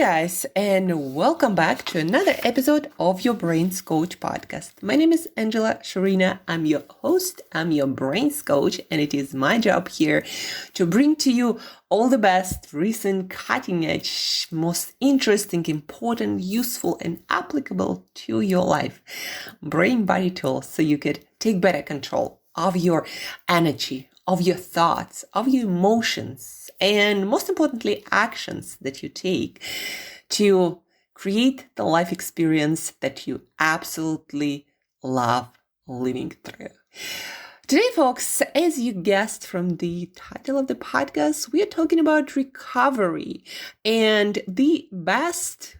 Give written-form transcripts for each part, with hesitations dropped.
guys, and welcome back to another episode of your Brains Coach podcast. My name is Angela Sharina. I'm your host, I'm your Brains Coach, and it is my job here to bring to you all the best, recent, cutting edge, most interesting, important, useful, and applicable to your life brain body tools so you could take better control of your energy, of your thoughts, of your emotions, and most importantly, actions that you take to create the life experience that you absolutely love living through. Today, folks, as you guessed from the title of the podcast, we are talking about recovery and the best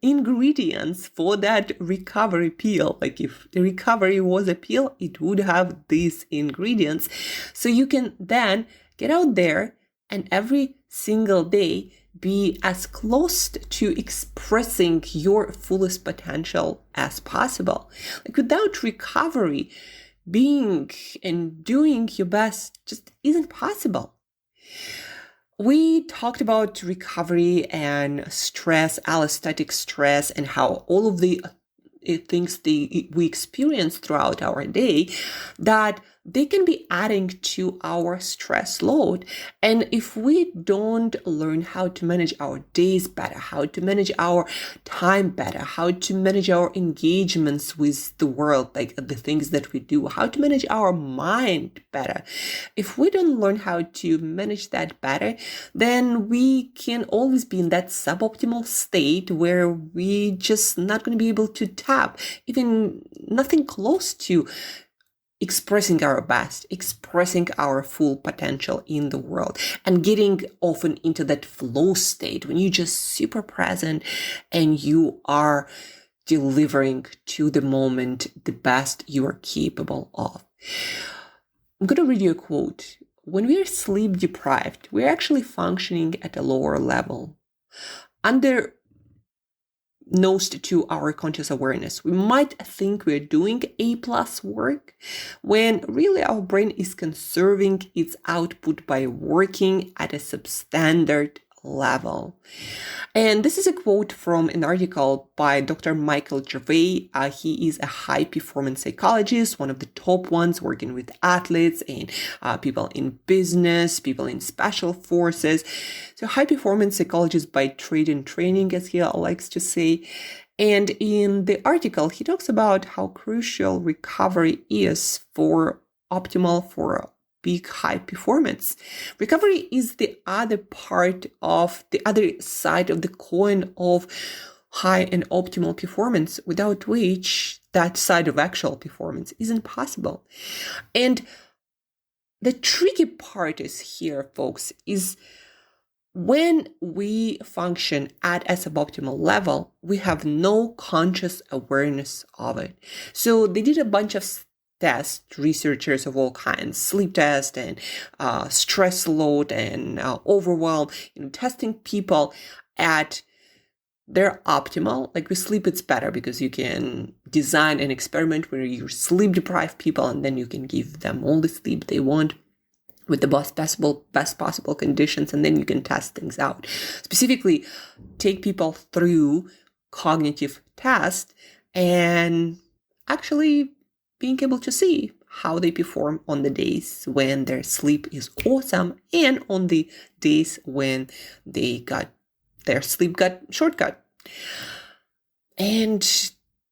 ingredients for that recovery pill. Like if the recovery was a pill, it would have these ingredients. So you can then get out there and every single day be as close to expressing your fullest potential as possible. Like without recovery, being and doing your best just isn't possible. We talked about recovery and stress, allostatic stress, and how all of the things we experience throughout our day, that they can be adding to our stress load. And if we don't learn how to manage our days better, how to manage our time better, how to manage our engagements with the world, like the things that we do, how to manage our mind better, if we don't learn how to manage that better, then we can always be in that suboptimal state where we just not going to be able to tap even nothing close to expressing our best, expressing our full potential in the world, and getting often into that flow state when you're just super present and you are delivering to the moment the best you are capable of. I'm going to read you a quote. When we are sleep deprived, we're actually functioning at a lower level. Under nosed to our conscious awareness. We might think we're doing A+ work when really our brain is conserving its output by working at a substandard level. And this is a quote from an article by Dr. Michael Gervais. He is a high performance psychologist, one of the top ones, working with athletes and people in business, people in special forces. So high performance psychologist by trade and training, as he likes to say. And in the article, he talks about how crucial recovery is for big high performance. Recovery is the other part of the other side of the coin of high and optimal performance, without which that side of actual performance isn't possible. And the tricky part is here, folks, is when we function at a suboptimal level, we have no conscious awareness of it. So they did a bunch of tests, researchers of all kinds, sleep test and stress load and overwhelm, testing people at their optimal. Like with sleep, it's better because you can design an experiment where you sleep deprived people and then you can give them all the sleep they want with the best possible conditions, and then you can test things out. Specifically, take people through cognitive tests and actually being able to see how they perform on the days when their sleep is awesome and on the days when their sleep got shortcut. And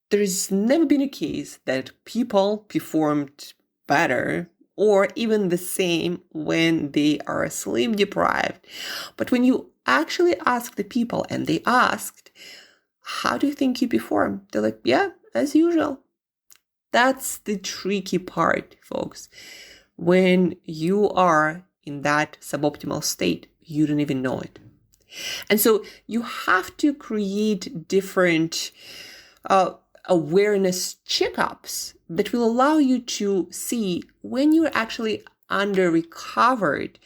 there's never been a case that people performed better or even the same when they are sleep deprived. But when you actually ask the people, and they asked, how do you think you perform? They're like, yeah, as usual. That's the tricky part, folks. When you are in that suboptimal state, you don't even know it. And so you have to create different awareness checkups that will allow you to see when you're actually under recovered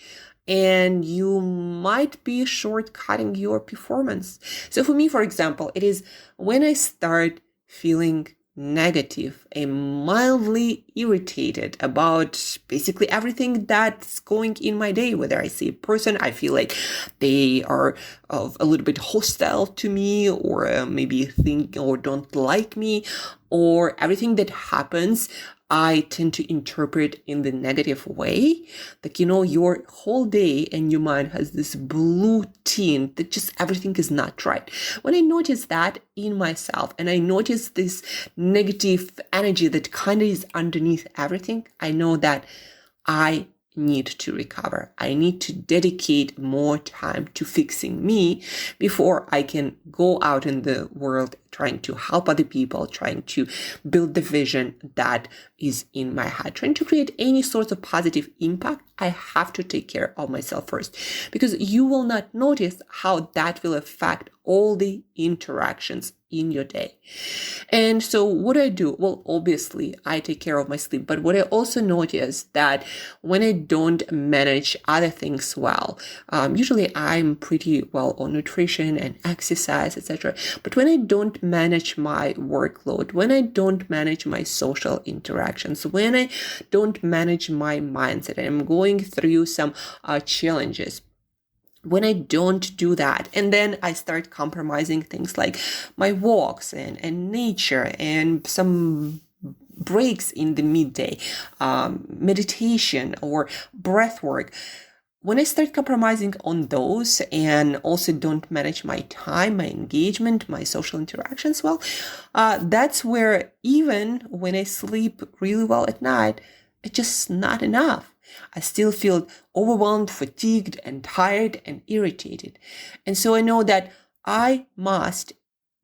and you might be shortcutting your performance. So for me, for example, it is when I start feeling negative and mildly irritated about basically everything that's going in my day. Whether I see a person, I feel like they are a little bit hostile to me, or maybe think or don't like me, or everything that happens I tend to interpret in the negative way. Like, your whole day and your mind has this blue tint that just everything is not right. When I notice that in myself and I notice this negative energy that kind of is underneath everything, I know that I need to recover. I need to dedicate more time to fixing me before I can go out in the world trying to help other people, trying to build the vision that is in my head, trying to create any sort of positive impact. I have to take care of myself first, because you will not notice how that will affect all the interactions in your day. And so what I do, well, obviously I take care of my sleep, but what I also notice that when I don't manage other things well, usually I'm pretty well on nutrition and exercise, etc. But when I don't manage my workload, when I don't manage my social interactions, when I don't manage my mindset, and I'm going through some challenges, when I don't do that, and then I start compromising things like my walks and nature and some breaks in the midday, meditation or breath work, when I start compromising on those and also don't manage my time, my engagement, my social interactions well, that's where even when I sleep really well at night, it's just not enough. I still feel overwhelmed, fatigued, and tired and irritated. And so I know that I must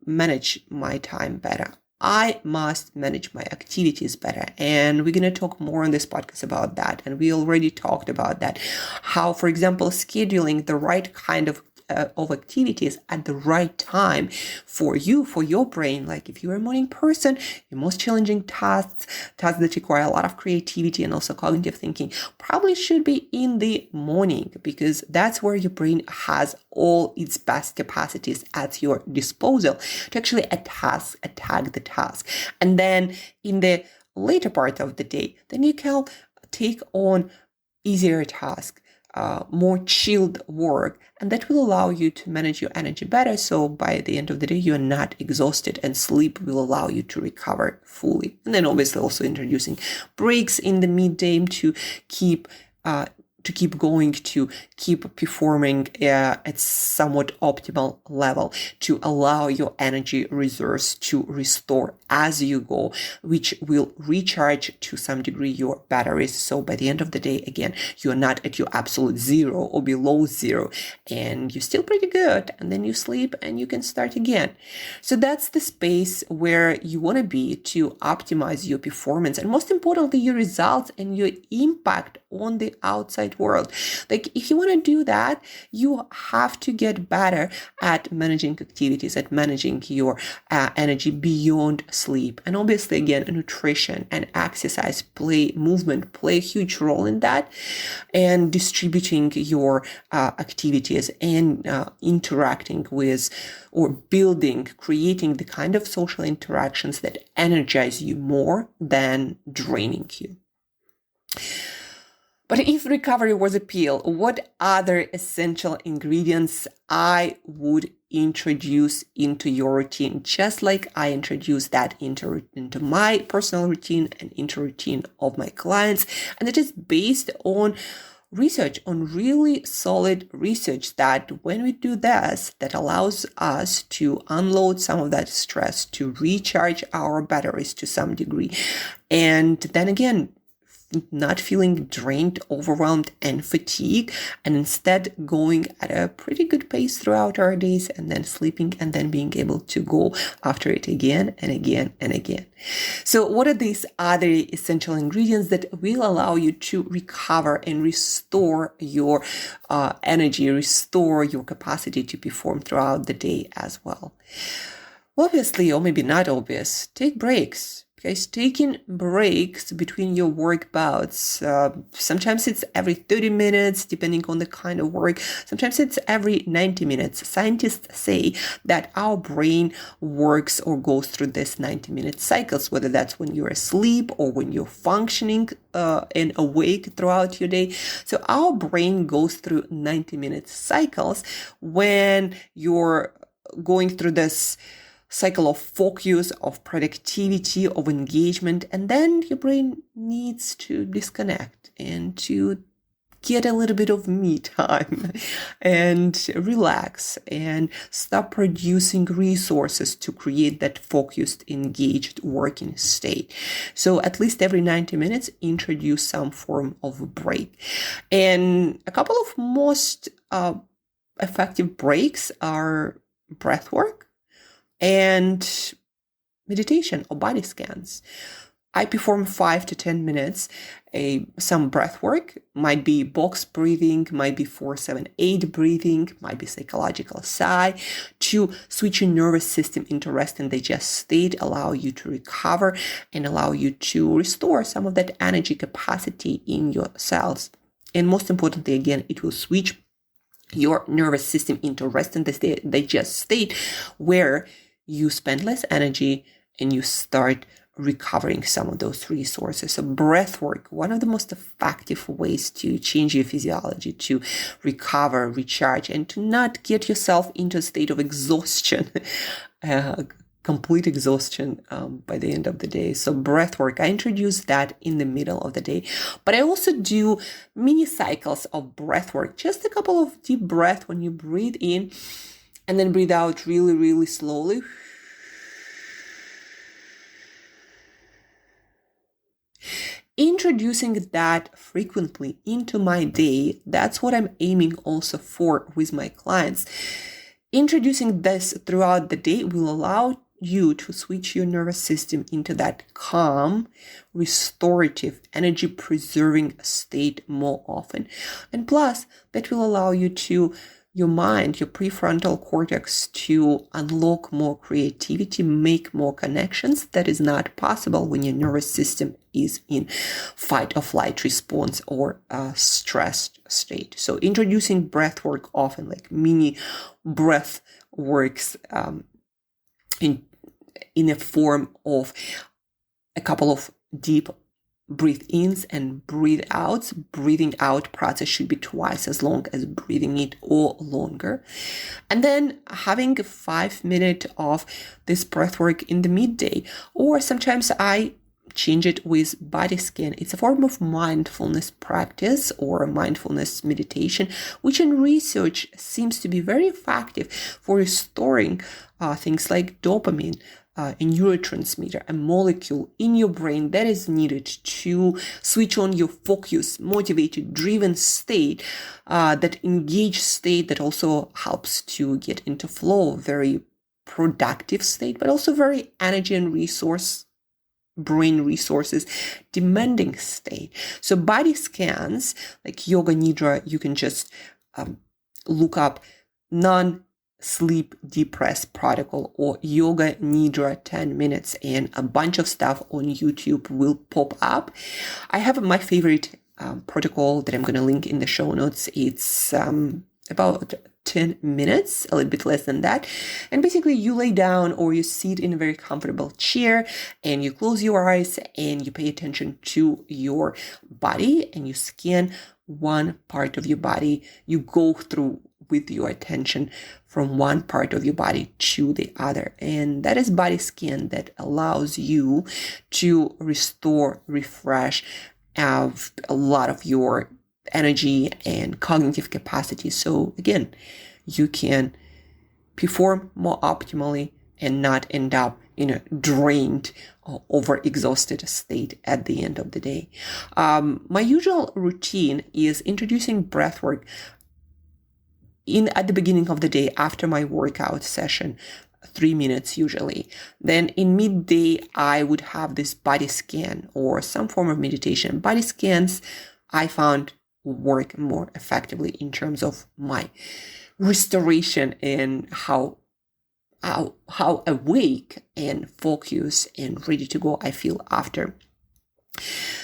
manage my time better. I must manage my activities better. And we're going to talk more on this podcast about that. And we already talked about that. How, for example, scheduling the right kind of activities at the right time for you, for your brain. Like if you're a morning person, your most challenging tasks that require a lot of creativity and also cognitive thinking probably should be in the morning, because that's where your brain has all its best capacities at your disposal to actually attack the task. And then in the later part of the day, then you can take on easier tasks, more chilled work, and that will allow you to manage your energy better. So by the end of the day, you're not exhausted, and sleep will allow you to recover fully. And then obviously also introducing breaks in the midday to keep going, to keep performing at somewhat optimal level, to allow your energy reserves to restore as you go, which will recharge to some degree your batteries. So by the end of the day, again, you're not at your absolute zero or below zero, and you're still pretty good. And then you sleep and you can start again. So that's the space where you want to be to optimize your performance, and most importantly, your results and your impact on the outside world. Like if you want to do that, you have to get better at managing activities, at managing your energy beyond sleep. And obviously, again, nutrition and exercise movement play a huge role in that, and distributing your activities and interacting with or creating the kind of social interactions that energize you more than draining you. But if recovery was a pill, what other essential ingredients I would introduce into your routine, just like I introduced that into my personal routine and into routine of my clients. And it is based on research, on really solid research, that when we do this, that allows us to unload some of that stress, to recharge our batteries to some degree. And then again, not feeling drained, overwhelmed, and fatigued, and instead going at a pretty good pace throughout our days, and then sleeping, and then being able to go after it again and again and again. So what are these other essential ingredients that will allow you to recover and restore your energy, restore your capacity to perform throughout the day as well? Obviously, or maybe not obvious, take breaks. Guys, taking breaks between your work bouts. Sometimes it's every 30 minutes, depending on the kind of work. Sometimes it's every 90 minutes. Scientists say that our brain works or goes through this 90-minute cycles, whether that's when you're asleep or when you're functioning and awake throughout your day. So our brain goes through 90-minute cycles when you're going through this cycle of focus, of productivity, of engagement, and then your brain needs to disconnect and to get a little bit of me time and relax and stop producing resources to create that focused, engaged working state. So at least every 90 minutes, introduce some form of break. And a couple of most effective breaks are breath work and meditation or body scans. I perform 5 to 10 minutes, some breath work, might be box breathing, might be 4-7-8 breathing, might be psychological sigh, to switch your nervous system into rest and digest state, allow you to recover and allow you to restore some of that energy capacity in your cells. And most importantly, again, it will switch your nervous system into rest and digest state where you spend less energy and you start recovering some of those resources. So breath work, one of the most effective ways to change your physiology, to recover, recharge, and to not get yourself into a state of exhaustion, complete exhaustion by the end of the day. So breath work, I introduce that in the middle of the day, but I also do mini cycles of breath work, just a couple of deep breaths when you breathe in and then breathe out really, really slowly. Introducing that frequently into my day, that's what I'm aiming also for with my clients. Introducing this throughout the day will allow you to switch your nervous system into that calm, restorative, energy-preserving state more often. And plus, that will allow your mind, your prefrontal cortex to unlock more creativity, make more connections. That is not possible when your nervous system is in fight or flight response or a stressed state. So introducing breath work often, like mini breath works in a form of a couple of deep breathe ins and breathe outs. Breathing out process should be twice as long as breathing in or longer. And then having a 5 minute of this breath work in the midday, or sometimes I change it with body scan. It's a form of mindfulness practice or mindfulness meditation, which in research seems to be very effective for restoring things like dopamine, a neurotransmitter, a molecule in your brain that is needed to switch on your focus, motivated, driven state, that engaged state that also helps to get into flow, very productive state, but also very energy and brain resources demanding state. So body scans like yoga nidra, you can just look up non-sleep deep rest protocol or yoga nidra 10 minutes and a bunch of stuff on YouTube will pop up. I have my favorite protocol that I'm going to link in the show notes. It's about 10 minutes, a little bit less than that. And basically you lay down or you sit in a very comfortable chair and you close your eyes and you pay attention to your body and you scan one part of your body. You go through with your attention from one part of your body to the other. And that is body scan that allows you to restore, refresh, have a lot of your energy and cognitive capacity. So again, you can perform more optimally and not end up in a drained or overexhausted state at the end of the day. My usual routine is introducing breath work at the beginning of the day after my workout session, 3 minutes usually. Then in midday, I would have this body scan or some form of meditation. Body scans I found work more effectively in terms of my restoration and how how awake and focused and ready to go I feel after.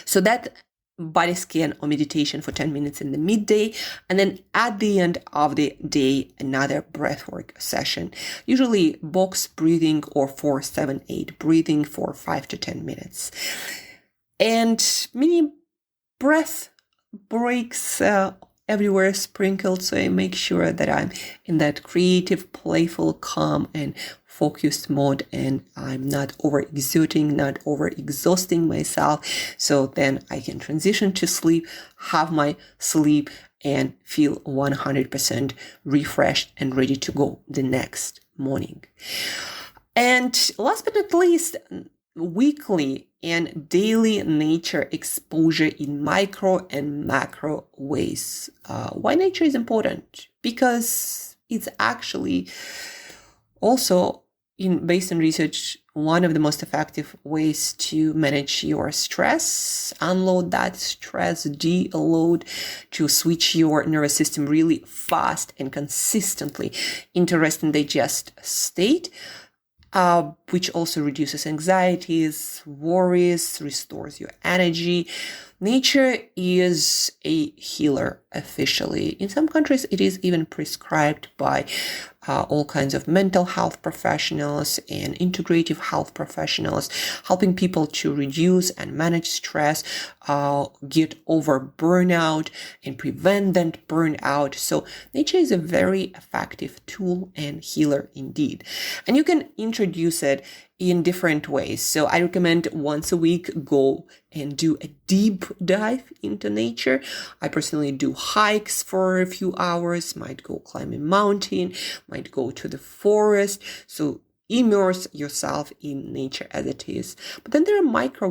So that body scan or meditation for 10 minutes in the midday, and then at the end of the day, another breathwork session, usually box breathing or 4-7-8 breathing for 5 to 10 minutes. And mini breath breaks everywhere sprinkled, so I make sure that I'm in that creative, playful, calm, and focused mode, and I'm not overexerting, not overexhausting myself. So then I can transition to sleep, have my sleep, and feel 100% refreshed and ready to go the next morning. And last but not least, weekly and daily nature exposure in micro and macro ways. Why nature is important? Because it's actually also, based on research, one of the most effective ways to manage your stress, unload that stress, deload, to switch your nervous system really fast and consistently into rest and digest state, which also reduces anxieties, worries, restores your energy. Nature is a healer officially. In some countries, it is even prescribed by all kinds of mental health professionals and integrative health professionals, helping people to reduce and manage stress, get over burnout and prevent that burnout. So nature is a very effective tool and healer indeed. And you can introduce it in different ways. So I recommend once a week, go and do a deep dive into nature. I personally do hikes for a few hours, might go climb a mountain, might go to the forest. So immerse yourself in nature as it is. But then there are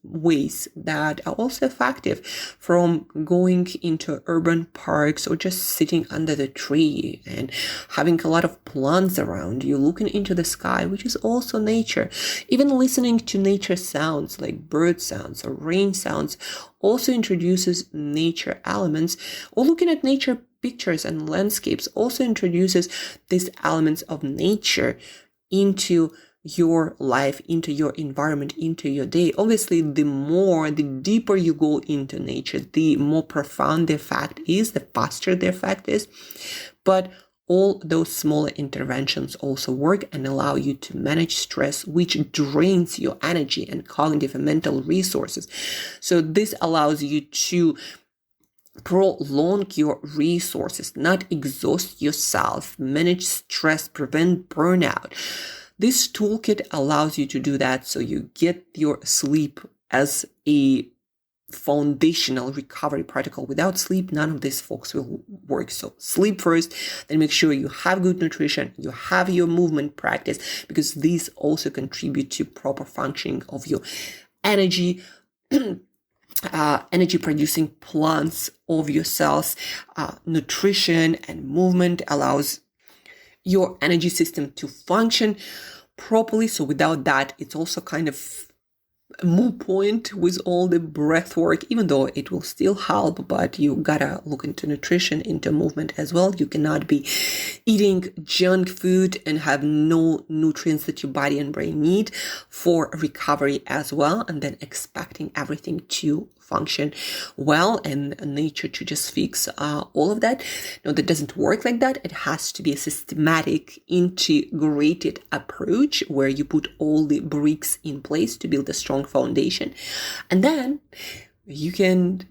ways that are also effective, from going into urban parks or just sitting under the tree and having a lot of plants around you, looking into the sky, which is also nature. Even listening to nature sounds like bird sounds or rain sounds also introduces nature elements, or looking at nature pictures and landscapes also introduces these elements of nature into your life, into your environment, into your day. Obviously, the deeper you go into nature, the more profound the effect is, the faster the effect is. But all those smaller interventions also work and allow you to manage stress, which drains your energy and cognitive and mental resources. So this allows you to prolong your resources, not exhaust yourself, manage stress, prevent burnout. This toolkit allows you to do that, so you get your sleep as a foundational recovery protocol. Without sleep, none of these folks will work. So sleep first, then make sure you have good nutrition, you have your movement practice, because these also contribute to proper functioning of your energy, energy producing plants of your cells. Nutrition and movement allows your energy system to function properly. So without that, it's also kind of a moot point with all the breath work, even though it will still help, but you gotta look into nutrition, into movement as well. You cannot be eating junk food and have no nutrients that your body and brain need for recovery as well, and then expecting everything to function well and nature to just fix all of that. No, that doesn't work like that. It has to be a systematic, integrated approach where you put all the bricks in place to build a strong foundation. And then you can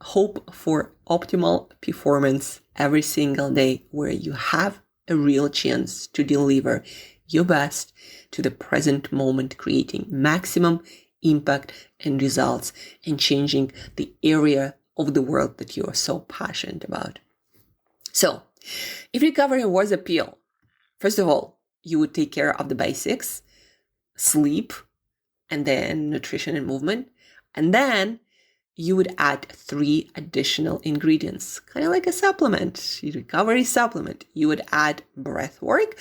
hope for optimal performance every single day, where you have a real chance to deliver your best to the present moment, creating maximum impact and results and changing the area of the world that you are so passionate about. So if recovery was a pill, first of all, you would take care of the basics, sleep, and then nutrition and movement. And then you would add 3 additional ingredients, kind of like a supplement, a recovery supplement. You would add breath work.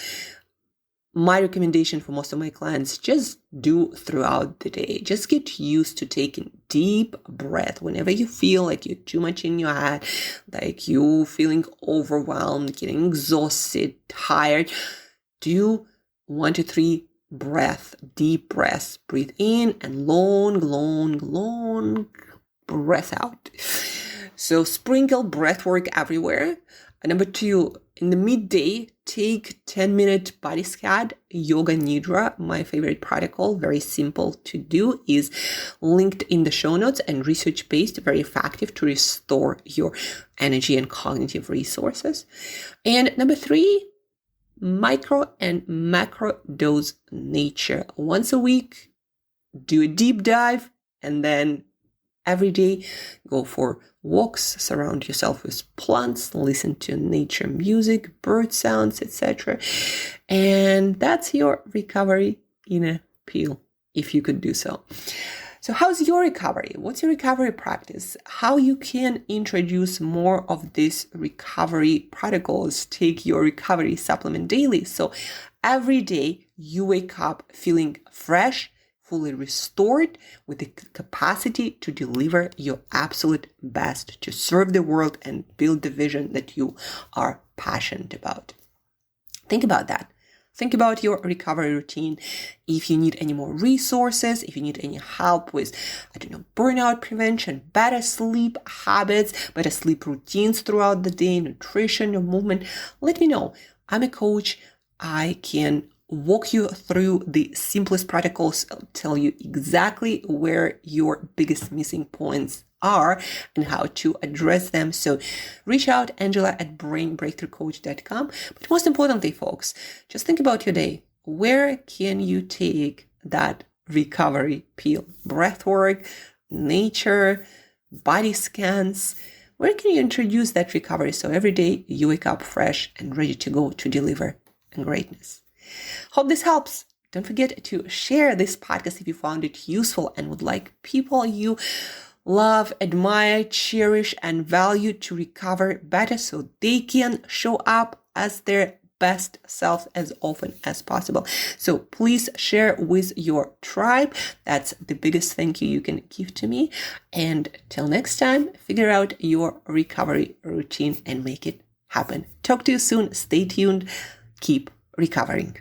My recommendation for most of my clients, just do throughout the day. Just get used to taking deep breath whenever you feel like you're too much in your head, like you feeling overwhelmed, getting exhausted, tired. Do 1 to 3 deep breaths. Breathe in and long breath out. So sprinkle breath work everywhere. And number 2, in the midday, take 10-minute body scan, yoga nidra, my favorite protocol, very simple to do, is linked in the show notes and research-based, very effective to restore your energy and cognitive resources. And number 3, micro and macro dose nature. Once a week, do a deep dive, and then every day go for walks, surround yourself with plants, listen to nature music, bird sounds, etc. And that's your recovery in a pill, if you could do so. So how's your recovery? What's your recovery practice? How you can introduce more of these recovery protocols? Take your recovery supplement daily. So every day you wake up feeling fresh, fully restored, with the capacity to deliver your absolute best, to serve the world and build the vision that you are passionate about. Think about that. Think about your recovery routine. If you need any more resources, if you need any help with, burnout prevention, better sleep habits, better sleep routines throughout the day, nutrition or movement, let me know. I'm a coach. I can walk you through the simplest protocols, tell you exactly where your biggest missing points are and how to address them. So reach out, Angela at brainbreakthroughcoach.com. But most importantly, folks, just think about your day. Where can you take that recovery pill? Breath work, nature, body scans. Where can you introduce that recovery so every day you wake up fresh and ready to go to deliver greatness? Hope this helps. Don't forget to share this podcast if you found it useful and would like people you love, admire, cherish, and value to recover better so they can show up as their best self as often as possible. So please share with your tribe. That's the biggest thank you can give to me. And till next time, figure out your recovery routine and make it happen. Talk to you soon. Stay tuned. Keep recovering.